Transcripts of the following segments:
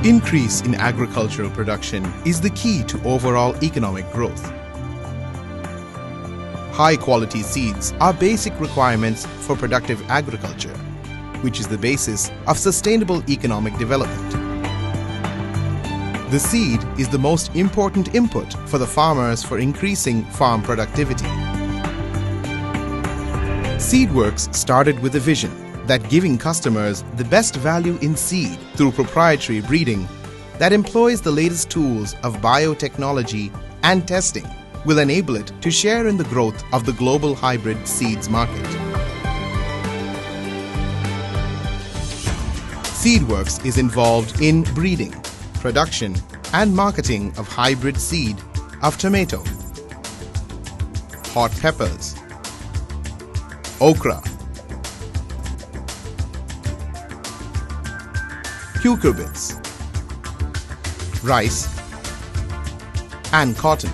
Increase in agricultural production is the key to overall economic growth. High-quality seeds are basic requirements for productive agriculture, which is the basis of sustainable economic development. The seed is the most important input for the farmers for increasing farm productivity. Seedworks started with a vision that giving customers the best value in seed through proprietary breeding that employs the latest tools of biotechnology and testing will enable it to share in the growth of the global hybrid seeds market. Seedworks is involved in breeding, production and marketing of hybrid seed of tomato, hot peppers, okra, cucurbits, rice and cotton.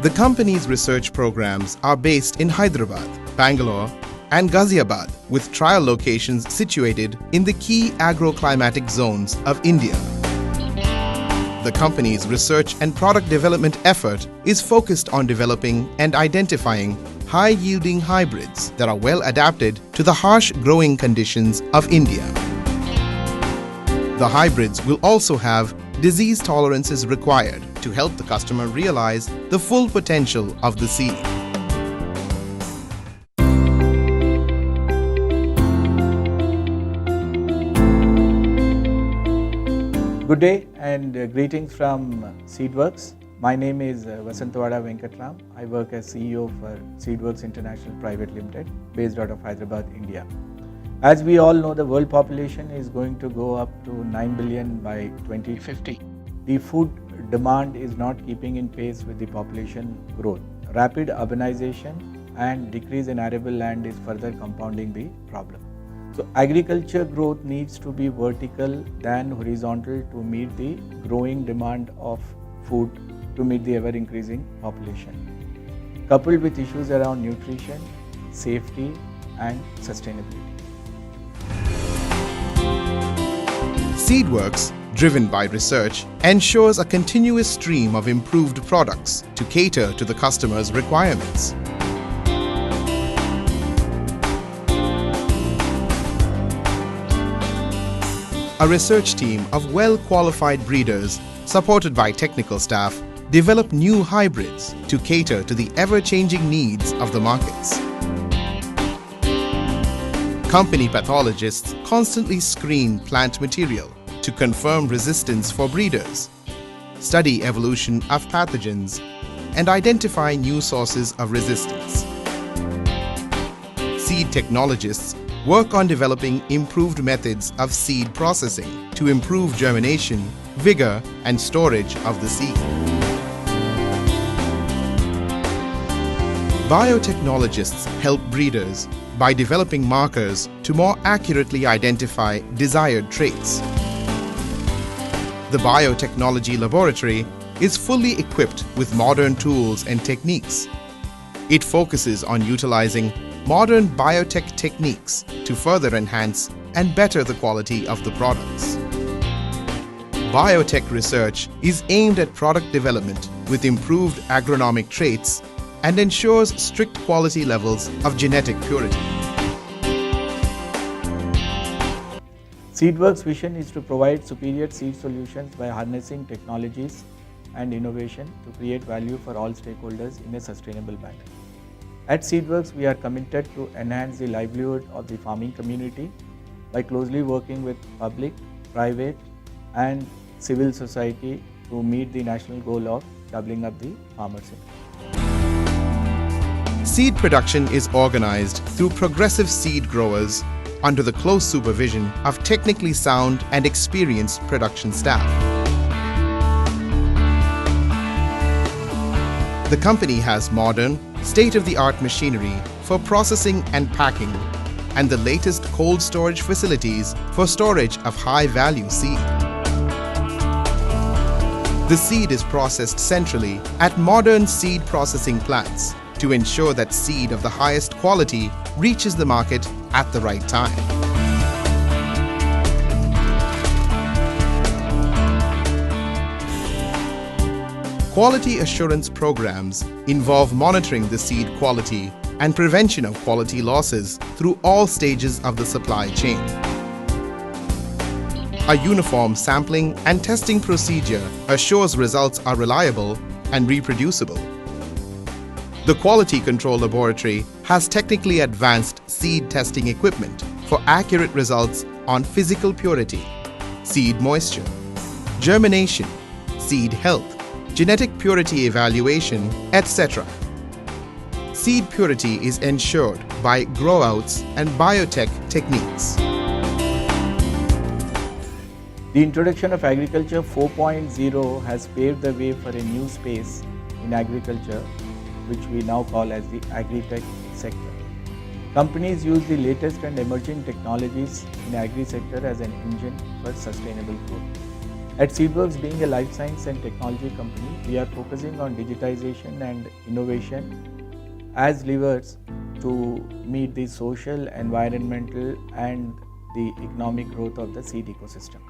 The company's research programs are based in Hyderabad, Bangalore and Ghaziabad, with trial locations situated in the key agroclimatic zones of India. The company's research and product development effort is focused on developing and identifying high-yielding hybrids that are well adapted to the harsh growing conditions of India. The hybrids will also have disease tolerances required to help the customer realize the full potential of the seed. Good day and greetings from Seedworks. My name is Vasantavada Venkatram. I work as CEO for Seedworks International Private Limited, based out of Hyderabad, India. As we all know, the world population is going to go up to 9 billion by 2050. The food demand is not keeping in pace with the population growth. Rapid urbanization and decrease in arable land is further compounding the problem. So agriculture growth needs to be vertical than horizontal to meet the growing demand of food to meet the ever-increasing population, coupled with issues around nutrition, safety and sustainability. Seedworks, driven by research, ensures a continuous stream of improved products to cater to the customer's requirements. A research team of well-qualified breeders, supported by technical staff, develop new hybrids to cater to the ever-changing needs of the markets. Company pathologists constantly screen plant material to confirm resistance for breeders, study evolution of pathogens, and identify new sources of resistance. Seed technologists work on developing improved methods of seed processing to improve germination, vigor, and storage of the seed. Biotechnologists help breeders by developing markers to more accurately identify desired traits. The biotechnology laboratory is fully equipped with modern tools and techniques. It focuses on utilizing modern biotech techniques to further enhance and better the quality of the products. Biotech research is aimed at product development with improved agronomic traits and ensures strict quality levels of genetic purity. Seedworks' vision is to provide superior seed solutions by harnessing technologies and innovation to create value for all stakeholders in a sustainable manner. At Seedworks, we are committed to enhance the livelihood of the farming community by closely working with public, private and civil society to meet the national goal of doubling up the farmers' income. Seed production is organized through progressive seed growers under the close supervision of technically sound and experienced production staff. The company has modern, state-of-the-art machinery for processing and packing and the latest cold storage facilities for storage of high-value seed. The seed is processed centrally at modern seed processing plants to ensure that seed of the highest quality reaches the market at the right time. Quality assurance programs involve monitoring the seed quality and prevention of quality losses through all stages of the supply chain. A uniform sampling and testing procedure assures results are reliable and reproducible. The Quality Control Laboratory has technically advanced seed testing equipment for accurate results on physical purity, seed moisture, germination, seed health, genetic purity evaluation, etc. Seed purity is ensured by grow-outs and biotech techniques. The introduction of Agriculture 4.0 has paved the way for a new space in agriculture, which we now call as the Agritech sector. Companies use the latest and emerging technologies in agri sector as an engine for sustainable growth. At Seedworks, being a life science and technology company, we are focusing on digitization and innovation as levers to meet the social, environmental and the economic growth of the seed ecosystem.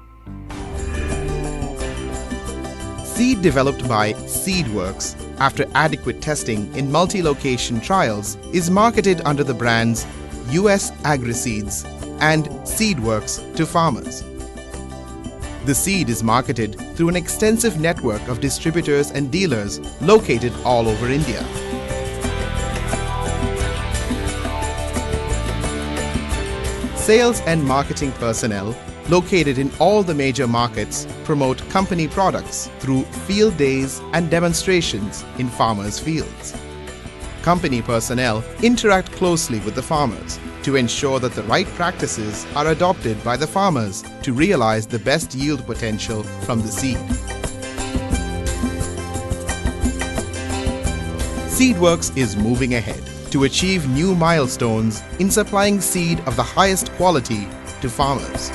Seed developed by Seedworks after adequate testing in multi-location trials is marketed under the brands US Agri-Seeds and Seedworks to farmers. The seed is marketed through an extensive network of distributors and dealers located all over India. Sales and marketing personnel located in all the major markets promote company products through field days and demonstrations in farmers' fields. Company personnel interact closely with the farmers to ensure that the right practices are adopted by the farmers to realize the best yield potential from the seed. Seedworks is moving ahead to achieve new milestones in supplying seed of the highest quality to farmers.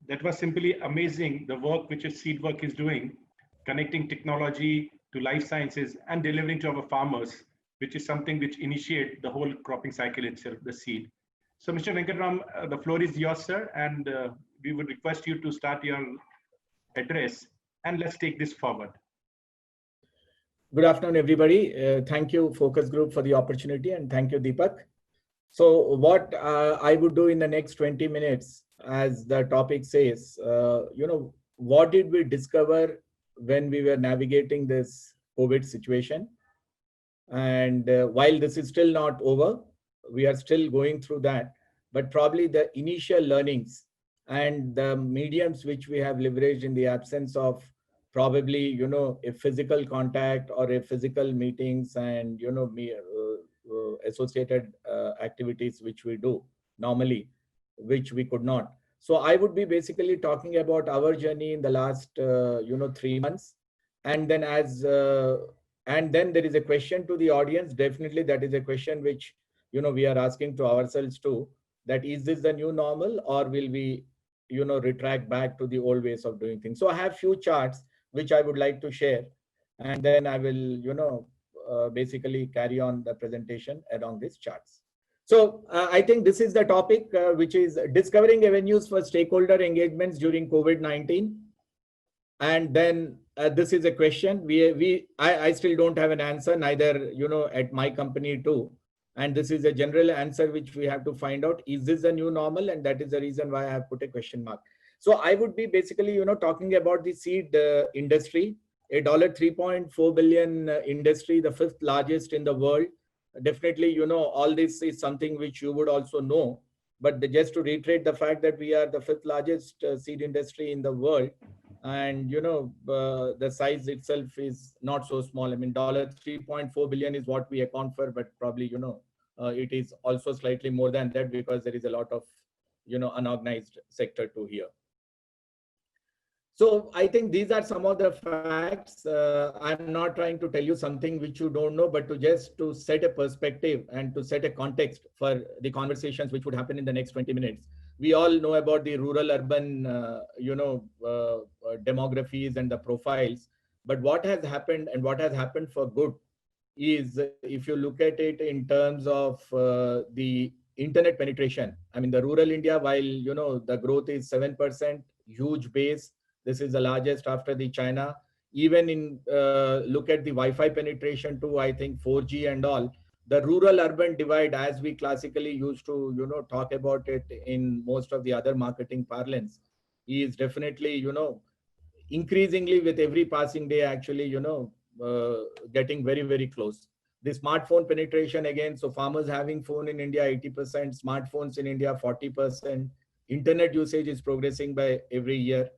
That was simply amazing, the work which Seedwork is doing, connecting technology to life sciences and delivering to our farmers, which is something which initiate the whole cropping cycle itself, the seed. So Mr. Venkatram, the floor is yours, sir, and we would request you to start your address and let's take this forward. Good afternoon, everybody. Thank you, Focus Group, for the opportunity, and thank you, Deepak. So what I would do in the next 20 minutes, as the topic says, what did we discover when we were navigating this COVID situation? And while this is still not over, we are still going through that, but probably the initial learnings and the mediums which we have leveraged in the absence of probably, a physical contact or a physical meetings and, associated activities which we do normally, which we could not. So I would be basically talking about our journey in the last, 3 months. And then and then there is a question to the audience. Definitely that is a question which, we are asking to ourselves too, that is this the new normal or will we, retract back to the old ways of doing things? So I have few charts which I would like to share, and then I will, basically carry on the presentation along these charts. So I think this is the topic, which is discovering avenues for stakeholder engagements during COVID-19. And then this is a question I still don't have an answer, neither, at my company too. And this is a general answer which we have to find out, is this a new normal? And that is the reason why I have put a question mark. So I would be basically, talking about the seed industry, a $3.4 billion industry, the 5th largest in the world. Definitely, all this is something which you would also know, but just to reiterate the fact that we are the 5th largest seed industry in the world. And, the size itself is not so small. I mean, $3.4 billion is what we account for, but probably, it is also slightly more than that because there is a lot of, unorganized sector too here. So I think these are some of the facts. I'm not trying to tell you something which you don't know, but to set a perspective and to set a context for the conversations which would happen in the next 20 minutes. We all know about the rural-urban, demographies and the profiles. But what has happened and what has happened for good is, if you look at it in terms of the internet penetration. I mean, the rural India, while, the growth is 7%, huge base. This is the largest after the China. Even in, look at the Wi-Fi penetration too, I think 4G and all. The rural urban divide, as we classically used to, talk about it in most of the other marketing parlance, is definitely, increasingly with every passing day, actually, getting very, very close. The smartphone penetration again, so farmers having phone in India 80%, smartphones in India 40%, internet usage is progressing by every year.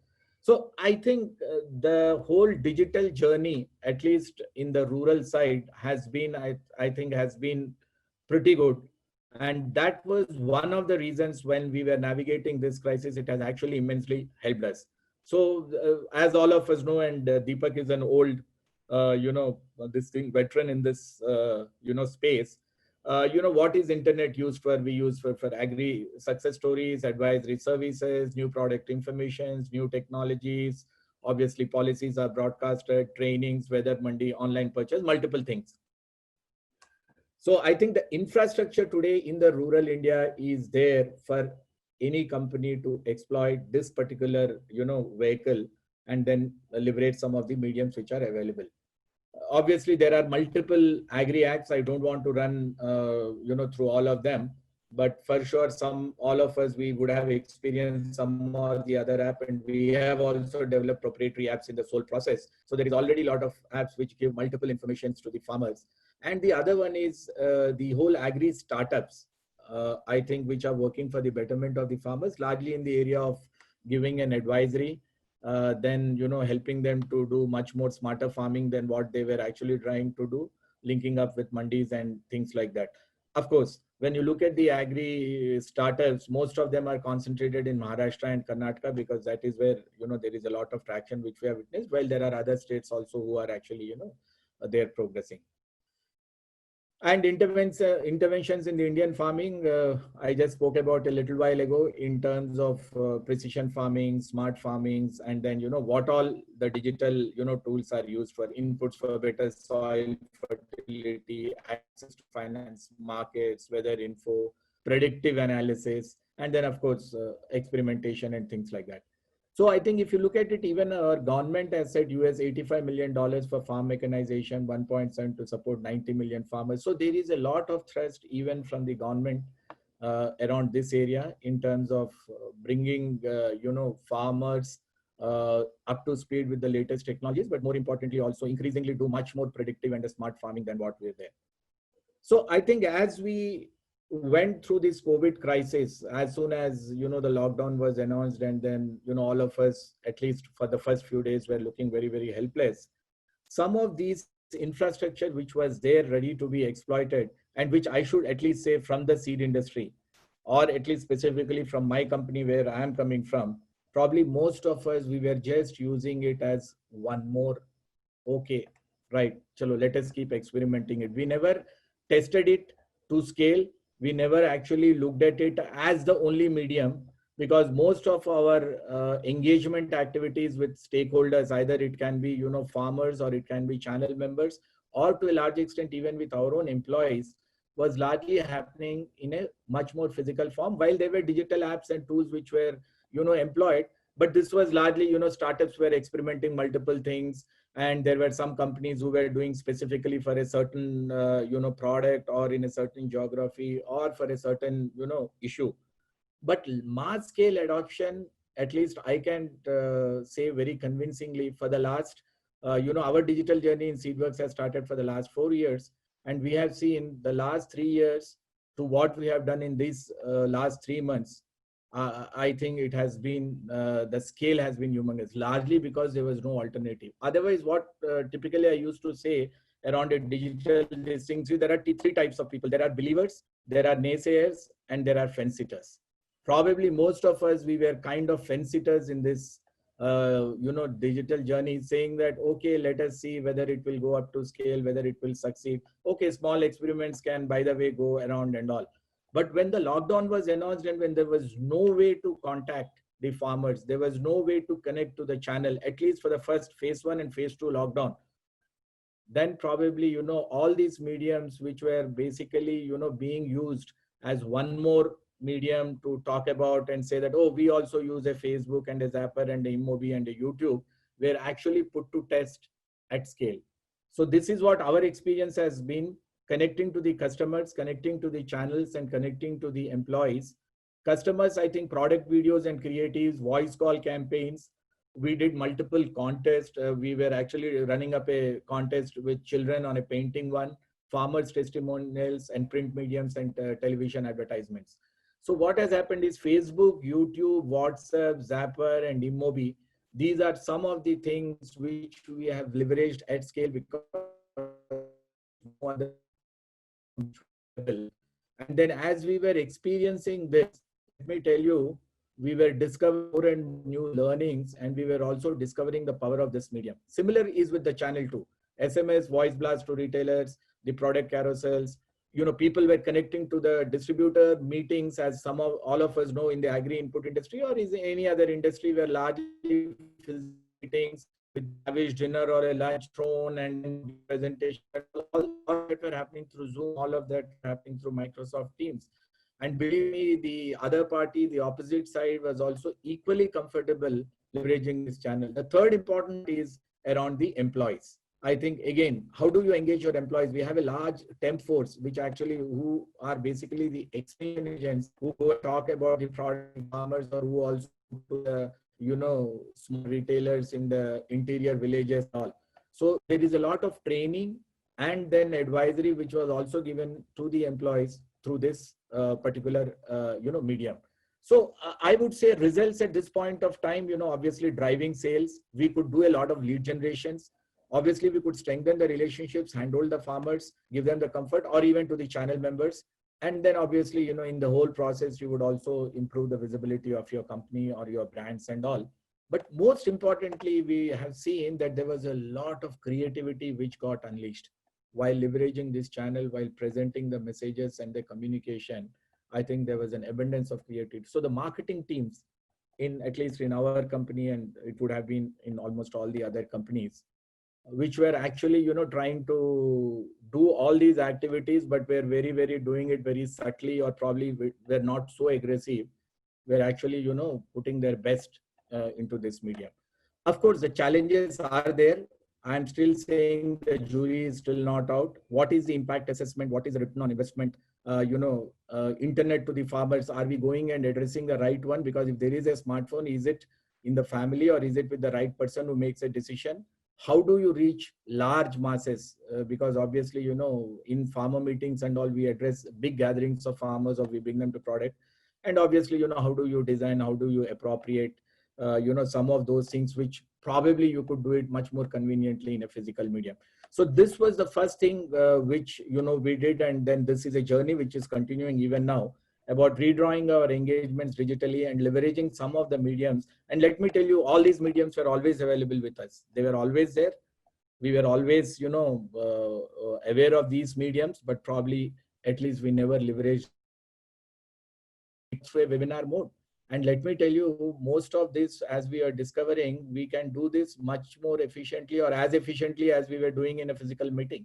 So I think the whole digital journey, at least in the rural side, has been, I think, has been pretty good. And that was one of the reasons when we were navigating this crisis, it has actually immensely helped us. So as all of us know, and Deepak is an old, this thing veteran in this, space. What is internet used for? We use for agri success stories, advisory services, new product informations, new technologies. Obviously, policies are broadcasted, trainings, weather mandi, online purchase, multiple things. So I think the infrastructure today in the rural India is there for any company to exploit this particular, vehicle, and then leverage some of the mediums which are available. Obviously, there are multiple agri acts. I don't want to run, through all of them, but for sure, all of us, we would have experienced some or the other app, and we have also developed proprietary apps in the sole process. So there is already a lot of apps which give multiple informations to the farmers. And the other one is the whole agri startups, I think, which are working for the betterment of the farmers, largely in the area of giving an advisory, then, helping them to do much more smarter farming than what they were actually trying to do, linking up with mandis and things like that. Of course, when you look at the agri startups, most of them are concentrated in Maharashtra and Karnataka, because that is where, there is a lot of traction which we have witnessed, while there are other states also who are actually, they're progressing. And interventions in the Indian farming, I just spoke about a little while ago in terms of precision farming, smart farmings, and then, what all the digital, tools are used for: inputs for better soil, fertility, access to finance markets, weather info, predictive analysis, and then, of course, experimentation and things like that. So I think if you look at it, even our government has said US $85 million for farm mechanization, 1.7 to support 90 million farmers. So there is a lot of thrust even from the government around this area in terms of bringing, farmers up to speed with the latest technologies, but more importantly, also increasingly do much more predictive and smart farming than what we're there. So I think as we went through this COVID crisis, as soon as, the lockdown was announced, and then, all of us, at least for the first few days, were looking very, very helpless. Some of these infrastructure which was there ready to be exploited, and which I should at least say from the seed industry, or at least specifically from my company where I am coming from, probably most of us, we were just using it as one more, okay, right, chalo, let us keep experimenting it. We never tested it to scale. We never actually looked at it as the only medium, because most of our engagement activities with stakeholders, either it can be, farmers, or it can be channel members, or to a large extent, even with our own employees, was largely happening in a much more physical form, while there were digital apps and tools which were, employed. But this was largely, startups were experimenting multiple things. And there were some companies who were doing specifically for a certain, product, or in a certain geography, or for a certain, issue. But mass scale adoption, at least I can say very convincingly, for the last, our digital journey in Seedworks has started for the last 4 years. And we have seen the last 3 years to what we have done in these last 3 months. I think it has been, the scale has been humongous, largely because there was no alternative. Otherwise, what typically I used to say around a digital distinction, there are three types of people. There are believers, there are naysayers, and there are fence-sitters. Probably most of us, we were kind of fence-sitters in this, digital journey, saying that, okay, let us see whether it will go up to scale, whether it will succeed. Okay, small experiments can, by the way, go around and all. But when the lockdown was announced, and when there was no way to contact the farmers, there was no way to connect to the channel, at least for the first phase 1 and phase 2 lockdown, then probably, all these mediums which were basically, being used as one more medium to talk about and say that, oh, we also use a Facebook and a Zapper and a Immobi and a YouTube, were actually put to test at scale. So this is what our experience has been, connecting to the customers, connecting to the channels, and connecting to the employees. Customers, I think product videos and creatives, voice call campaigns. We did multiple contests. We were actually running up a contest with children on a painting one, farmers testimonials, and print mediums and television advertisements. So what has happened is Facebook, YouTube, WhatsApp, Zapper, and Immobi, these are some of the things which we have leveraged at scale because no other and then as we were experiencing this, let me tell you, we were discovering more and more new learnings, and we were also discovering the power of this medium. Similar is with the channel too. SMS, voice blast to retailers, the product carousels. People were connecting to the distributor meetings, as some of all of us know in the agri input industry or is any other industry, where largely meetings with lavish dinner or a lunch thrown and presentation, all that were happening through Zoom, all of that happening through Microsoft Teams. And believe me, the other party, the opposite side, was also equally comfortable leveraging this channel. The third important is around the employees. I think, again, how do you engage your employees? We have a large temp force, which actually who are basically the experience agents who go talk about the product farmers, or who also to the small retailers in the interior villages and all. So there is a lot of training and then advisory which was also given to the employees through this particular medium. So I would say results at this point of time, obviously driving sales. We could do a lot of lead generations. Obviously, we could strengthen the relationships, handhold the farmers, give them the comfort, or even to the channel members. And then obviously, in the whole process, you would also improve the visibility of your company or your brands and all. But most importantly, we have seen that there was a lot of creativity which got unleashed while leveraging this channel, while presenting the messages and the communication. I think there was an abundance of creativity. So the marketing teams, at least in our company, and it would have been in almost all the other companies, which were actually trying to do all these activities, but were very, very doing it very subtly, or probably were not so aggressive, were actually putting their best into this medium. Of course, the challenges are there. I'm still saying the jury is still not out. What is the impact assessment? What is the return on investment? Internet to the farmers, are we going and addressing the right one? Because if there is a smartphone, is it in the family, or is it with the right person who makes a decision? How do you reach large masses? Because obviously, in farmer meetings and all, we address big gatherings of farmers, or we bring them to product. And obviously, how do you design, how do you appropriate, some of those things which probably you could do it much more conveniently in a physical medium. So this was the first thing which, we did. And then this is a journey which is continuing even now, about redrawing our engagements digitally and leveraging some of the mediums. And let me tell you, all these mediums were always available with us. They were always there. We were always, aware of these mediums, but probably at least we never leveraged a webinar mode. And let me tell you, most of this, as we are discovering, we can do this much more efficiently, or as efficiently as we were doing in a physical meeting.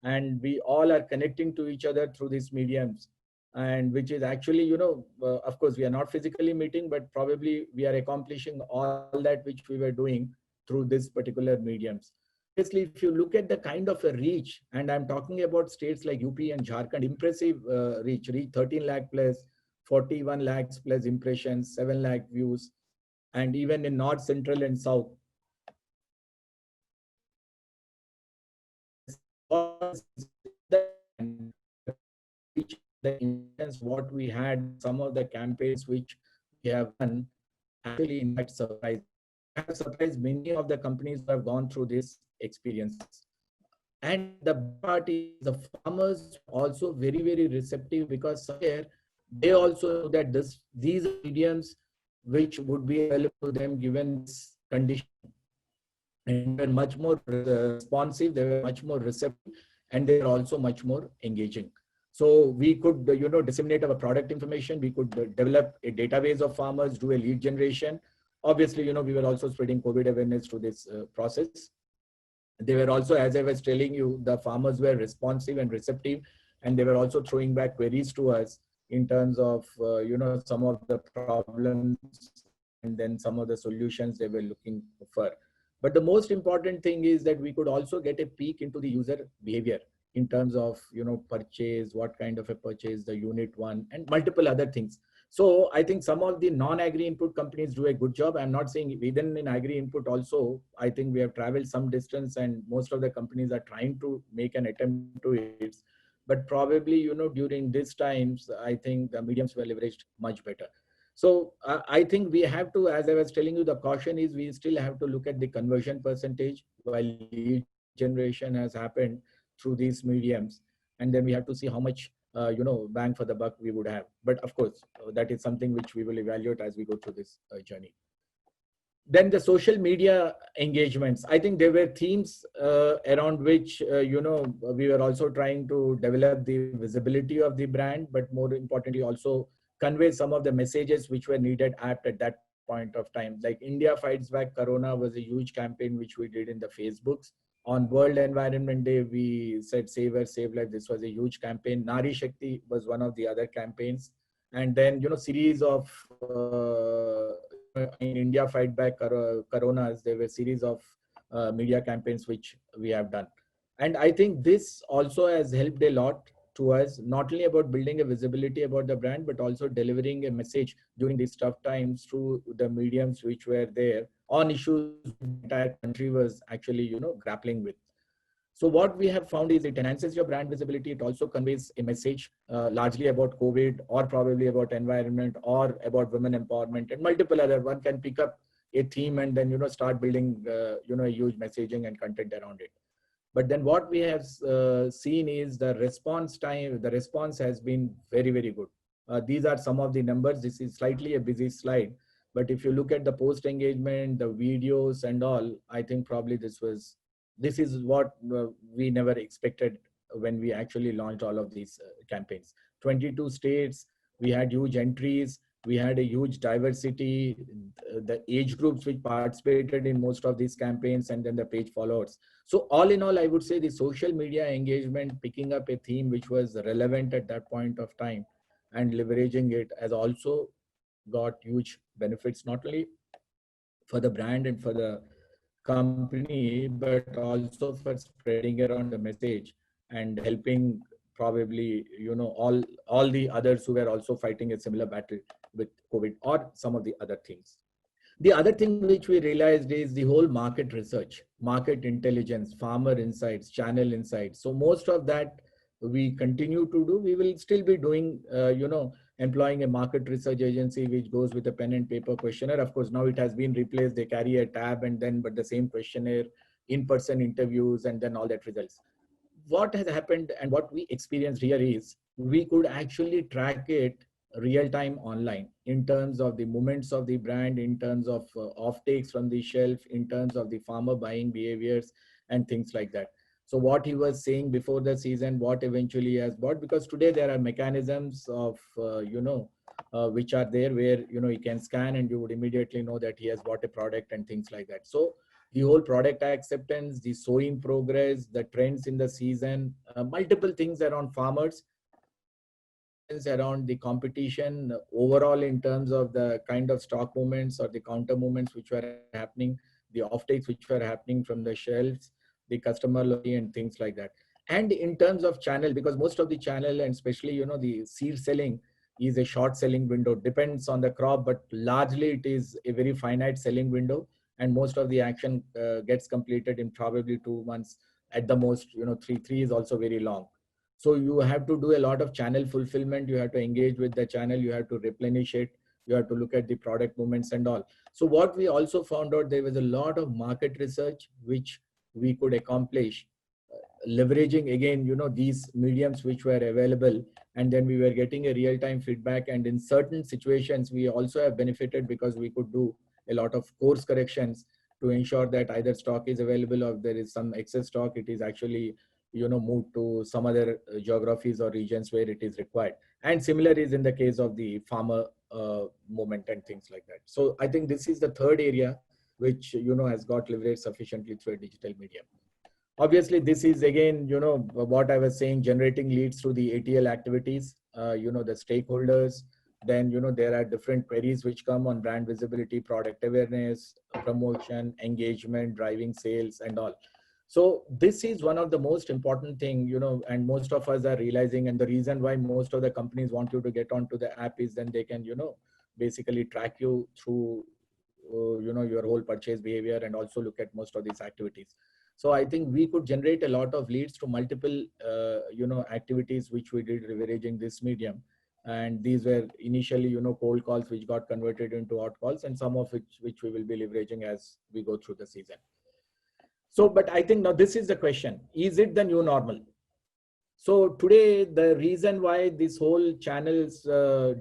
And we all are connecting to each other through these mediums. And which is actually, of course, we are not physically meeting, but probably we are accomplishing all that which we were doing through this particular mediums. Obviously, if you look at the kind of a reach, and I'm talking about states like UP and Jharkhand, impressive reach 13 lakh plus, 41 lakhs plus impressions, 7 lakh views, and even in North, Central, and South. The intense what we had, some of the campaigns which we have done, actually in fact have surprised many of the companies who have gone through these experiences. And the party, the farmers also very, very receptive, because somewhere they also know that these are mediums which would be available to them given this condition. And they were much more responsive, they were much more receptive, and they were also much more engaging. So we could, disseminate our product information. We could develop a database of farmers, do a lead generation. Obviously, we were also spreading COVID awareness through this process. They were also, as I was telling you, the farmers were responsive and receptive, and they were also throwing back queries to us. in terms of, some of the problems and then some of the solutions they were looking for. But the most important thing is that we could also get a peek into the user behavior in terms of, purchase, what kind of a purchase, the unit one, and multiple other things. So I think some of the non-agri input companies do a good job. I'm not saying even in agri input also, I think we have traveled some distance and most of the companies are trying to make an attempt to it. But probably, during these times, I think the mediums were leveraged much better. So I think we have to, as I was telling you, the caution is we still have to look at the conversion percentage while lead generation has happened through these mediums. And then we have to see how much, bang for the buck we would have. But of course, that is something which we will evaluate as we go through this journey. Then the social media engagements, I think there were themes around which, we were also trying to develop the visibility of the brand, but more importantly, also convey some of the messages which were needed at that point of time. Like India Fights Back Corona was a huge campaign which we did in the Facebooks. On World Environment Day, we said Save Earth, Save Life. This was a huge campaign. Nari Shakti was one of the other campaigns. And then, series of, in India Fight Back Coronas, there were series of media campaigns which we have done. And I think this also has helped a lot to us, not only about building a visibility about the brand, but also delivering a message during these tough times through the mediums which were there on issues the entire country was actually, grappling with. So what we have found is it enhances your brand visibility. It also conveys a message largely about COVID or probably about environment or about women empowerment and multiple other. One can pick up a theme and then, start building, a huge messaging and content around it. But then what we have seen is the response time, the response has been very, very good. These are some of the numbers. This is slightly a busy slide, but if you look at the post engagement, the videos and all, I think probably this is what we never expected when we actually launched all of these campaigns. 22 states, we had huge entries, we had a huge diversity, the age groups which participated in most of these campaigns, and then the page followers. So all in all, I would say the social media engagement, picking up a theme which was relevant at that point of time and leveraging it has also got huge benefits, not only for the brand and for the company, but also for spreading around the message and helping probably, all the others who were also fighting a similar battle with COVID or some of the other things. The other thing which we realized is the whole market research, market intelligence, farmer insights, channel insights. So most of that we continue to do. We will still be doing, employing a market research agency which goes with a pen and paper questionnaire. Of course, now it has been replaced. They carry a tab and then, but the same questionnaire, in-person interviews, and then all that results. What has happened and what we experienced here is we could actually track it real time online in terms of the movements of the brand, in terms of offtakes from the shelf, in terms of the farmer buying behaviors and things like that. So what he was saying before the season, what eventually has bought, because today there are mechanisms of, which are there where, you can scan and you would immediately know that he has bought a product and things like that. So the whole product acceptance, the sowing progress, the trends in the season, multiple things around farmers, intelligence around the competition overall in terms of the kind of stock movements or the counter movements which were happening, the offtakes which were happening from the shelves, the customer loyalty and things like that. And in terms of channel, because most of the channel and especially, the seed selling is a short selling window, depends on the crop, but largely it is a very finite selling window. And most of the action gets completed in probably 2 months at the most, three is also very long. So you have to do a lot of channel fulfillment. You have to engage with the channel. You have to replenish it. You have to look at the product movements and all. So what we also found out, there was a lot of market research which we could accomplish leveraging again, these mediums which were available, and then we were getting a real-time feedback. And in certain situations, we also have benefited because we could do a lot of course corrections to ensure that either stock is available or there is some excess stock, it is actually, moved to some other geographies or regions where it is required. And similar is in the case of the farmer movement and things like that. So I think this is the third area which, has got leveraged sufficiently through a digital medium. Obviously, this is again, what I was saying, generating leads through the ATL activities, the stakeholders. Then, there are different queries which come on brand visibility, product awareness, promotion, engagement, driving sales and all. So this is one of the most important thing, and most of us are realizing, and the reason why most of the companies want you to get onto the app is then they can, basically track you through, your whole purchase behavior and also look at most of these activities. So I think we could generate a lot of leads to multiple, activities which we did leveraging this medium. And these were initially, cold calls which got converted into hot calls, and some of which we will be leveraging as we go through the season. So, but I think now this is the question: is it the new normal? So today, the reason why this whole channels,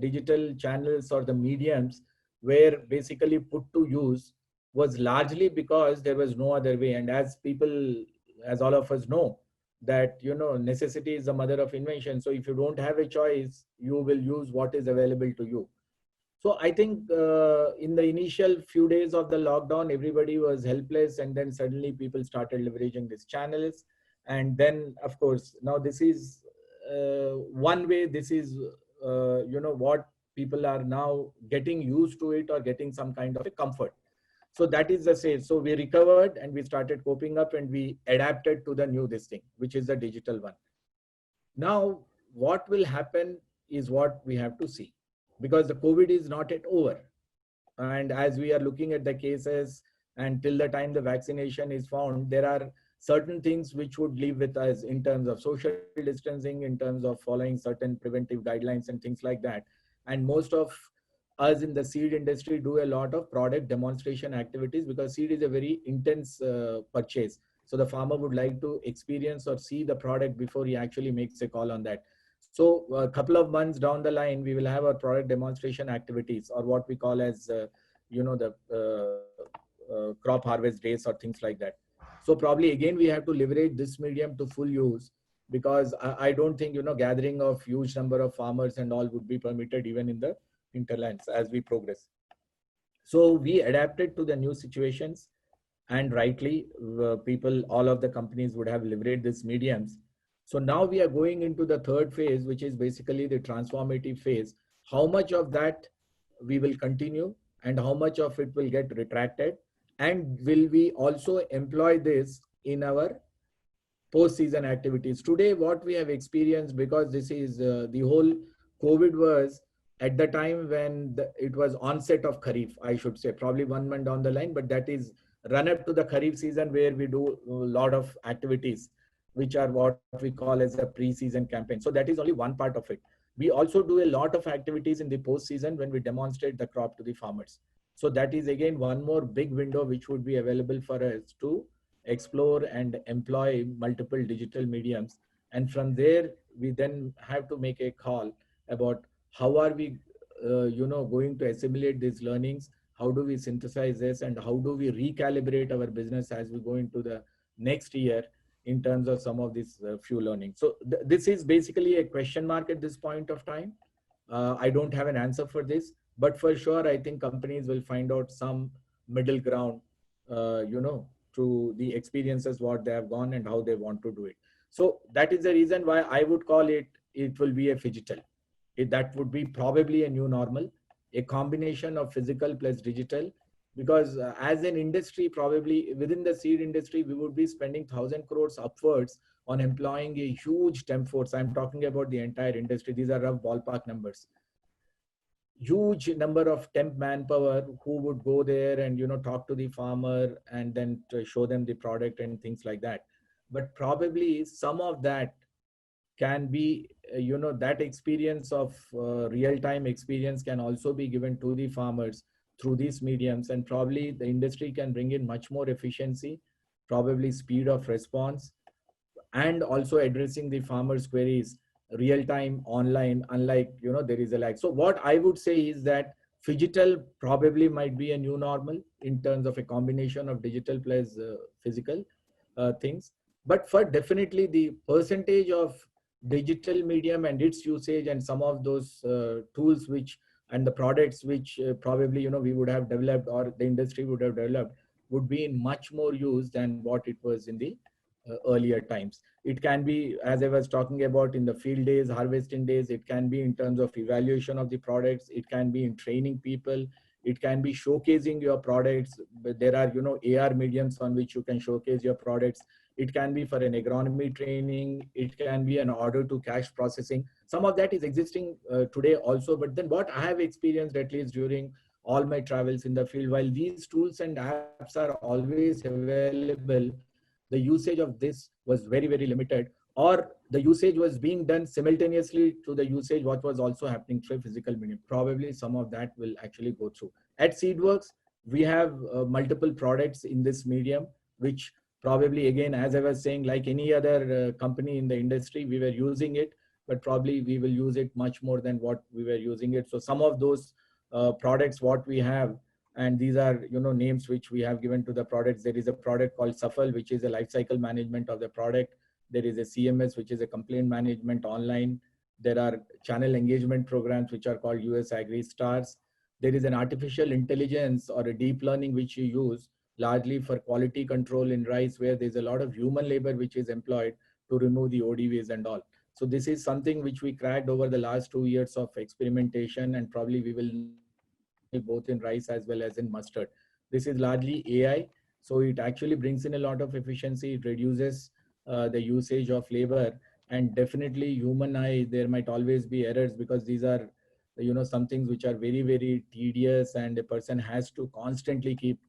digital channels or the mediums were basically put to use was largely because there was no other way. And as people, as all of us know, that, necessity is the mother of invention. So if you don't have a choice, you will use what is available to you. So I think in the initial few days of the lockdown, everybody was helpless, and then suddenly people started leveraging these channels. And then, of course, now this is one way. This is what people are now getting used to it or getting some kind of a comfort. So that is the same. So we recovered and we started coping up and we adapted to the new this thing, which is the digital one. Now, what will happen is what we have to see, because the COVID is not yet over. And as we are looking at the cases and till the time the vaccination is found, there are certain things which would live with us in terms of social distancing, in terms of following certain preventive guidelines and things like that. And most of us in the seed industry do a lot of product demonstration activities, because seed is a very intense purchase. So the farmer would like to experience or see the product before he actually makes a call on that. So a couple of months down the line, we will have our product demonstration activities, or what we call as, the crop harvest days or things like that. So probably again, we have to leverage this medium to full use, because I don't think, gathering of huge number of farmers and all would be permitted even in the hinterlands as we progress. So we adapted to the new situations, and rightly, people, all of the companies would have leveraged these mediums. So now we are going into the third phase, which is basically the transformative phase. How much of that we will continue and how much of it will get retracted? And will we also employ this in our post-season activities? Today, what we have experienced, because this is the whole COVID was at the time when it was onset of Kharif, I should say, probably 1 month down the line, but that is run up to the Kharif season, where we do a lot of activities, which are what we call as a pre-season campaign. So that is only one part of it. We also do a lot of activities in the post-season when we demonstrate the crop to the farmers. So that is again one more big window which would be available for us to explore and employ multiple digital mediums. And from there, we then have to make a call about how are we, going to assimilate these learnings, how do we synthesize this, and how do we recalibrate our business as we go into the next year in terms of some of these few learnings. So this is basically a question mark at this point of time. I don't have an answer for this, but for sure, I think companies will find out some middle ground, to the experiences, what they have gone and how they want to do it. So that is the reason why I would call it, it will be a phygital. That would be probably a new normal, a combination of physical plus digital, because as an industry, probably within the seed industry, we would be spending 1,000 crores upwards on employing a huge temp force. I'm talking about the entire industry. These are rough ballpark numbers. Huge number of temp manpower who would go there and talk to the farmer and then to show them the product and things like that. But probably some of that can be, that experience of real-time experience can also be given to the farmers through these mediums, and probably the industry can bring in much more efficiency, probably speed of response, and also addressing the farmers' queries real time online, unlike there is a lag. So what I would say is that phygital probably might be a new normal in terms of a combination of digital plus physical things. But for definitely the percentage of digital medium and its usage and some of those tools which and the products which probably we would have developed or the industry would have developed would be in much more use than what it was in the earlier times. It can be, as I was talking about, in the field days, harvesting days. It can be in terms of evaluation of the products. It can be in training people. It can be showcasing your products. But there are, AR mediums on which you can showcase your products. It can be for an agronomy training. It can be an order to cash processing. Some of that is existing today also. But then what I have experienced, at least during all my travels in the field, while these tools and apps are always available, the usage of this was very, very limited, or the usage was being done simultaneously to the usage what was also happening through physical medium. Probably some of that will actually go through. At Seedworks, we have multiple products in this medium, which probably, again, as I was saying, like any other company in the industry, we were using it, but probably we will use it much more than what we were using it. So some of those products what we have, and these are names which we have given to the products. There is a product called Safal, which is a life cycle management of the product. There is a CMS, which is a complaint management online. There are channel engagement programs which are called US Agri Stars. There is an artificial intelligence or a deep learning which you use largely for quality control in rice, where there's a lot of human labor which is employed to remove the ODVs and all. So this is something which we cracked over the last 2 years of experimentation, and probably we will now use it both in rice as well as in mustard. This is largely AI. So it actually brings in a lot of efficiency. It reduces the usage of labor, and definitely human eye, there might always be errors, because these are some things which are very, very tedious, and a person has to constantly keep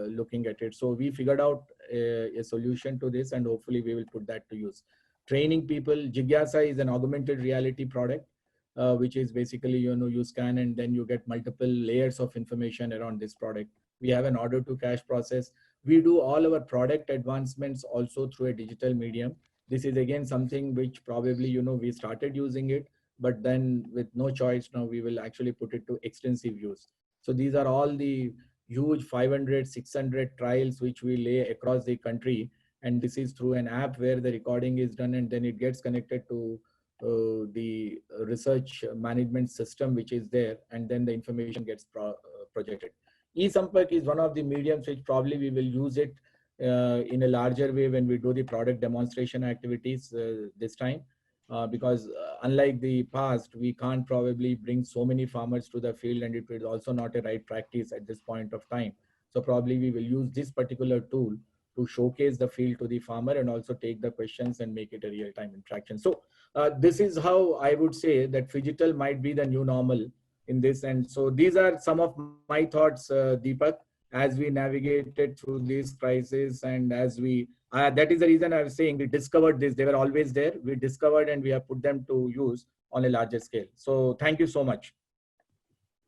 looking at it. So we figured out a solution to this, and hopefully we will put that to use. Training people. Jigyasa is an augmented reality product, which is basically, you scan and then you get multiple layers of information around this product. We have an order to cash process. We do all our product advancements also through a digital medium. This is again something which probably, we started using it, but then with no choice, now we will actually put it to extensive use. So these are all the huge 500, 600 trials which we lay across the country. And this is through an app where the recording is done, and then it gets connected to the research management system which is there, and then the information gets projected. E-Sampark is one of the mediums which probably we will use it in a larger way when we do the product demonstration activities this time. Because unlike the past, we can't probably bring so many farmers to the field, and it is also not a right practice at this point of time. So probably we will use this particular tool to showcase the field to the farmer, and also take the questions and make it a real-time interaction. So this is how I would say that phygital might be the new normal in this. And so these are some of my thoughts, Deepak, as we navigated through this crisis, and as we that is the reason I was saying we discovered this. They were always there. We discovered, and we have put them to use on a larger scale. So thank you so much.